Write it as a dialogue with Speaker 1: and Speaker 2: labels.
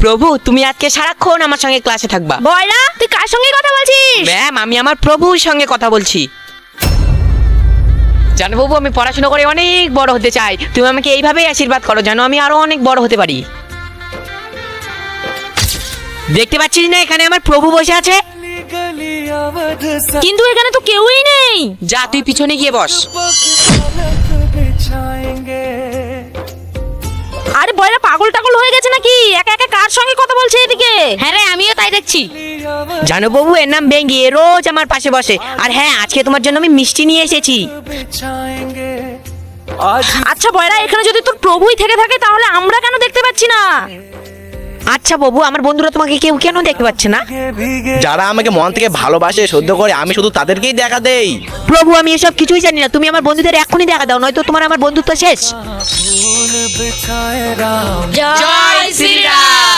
Speaker 1: প্রভু তুমি আজকে সারাক্ষণ আমার সঙ্গে ক্লাসে থাকবা।
Speaker 2: বয়রা, তুই কার সঙ্গে কথা বলছিস?
Speaker 1: ম্যাম, আমি আমার প্রভুর সঙ্গে কথা বলছি। জানো বাবু, আমি পড়াশোনা করে অনেক বড় হতে চাই। তুমি আমাকে এইভাবেই আশীর্বাদ করো যেন আমি আরো অনেক বড় হতে পারি। দেখতে পাচ্ছিস না এখানে আমার প্রভু বসে আছে?
Speaker 2: কিন্তু এখানে তো কেউই নেই।
Speaker 1: যা, তুই পিছনে গিয়ে বস।
Speaker 2: আরে বয়রা পাগল টাগল হয়ে গেছে নাকি? একা একা কার সঙ্গে কথা বলছে এদিকে?
Speaker 3: হ্যাঁ রে, আমিও তাই দেখছি।
Speaker 1: জানো বাবু, এর নাম বেঙ্গি, এ রোজ আমার পাশে বসে। আর হ্যাঁ, আজকে তোমার জন্য আমি মিষ্টি নিয়ে এসেছি।
Speaker 2: আচ্ছা বয়রা, এখানে যদি তোর প্রভুই থেকে থাকে তাহলে আমরা কেন দেখতে পাচ্ছি না?
Speaker 1: আচ্ছা বাবু, আমার বন্ধুরা তোমাকে কেউ কেন দেখতে পাচ্ছে না?
Speaker 4: যারা আমাকে মন থেকে ভালোবাসে, সহ্য করে, আমি শুধু তাদেরকেই দেখা দেই।
Speaker 1: প্রভু, আমি এসব কিছুই জানি না। তুমি আমার বন্ধুদের এখনই দেখা দাও, নয়তো তোমার আমার বন্ধুত্ব শেষ।
Speaker 3: জয় শ্রীরাম।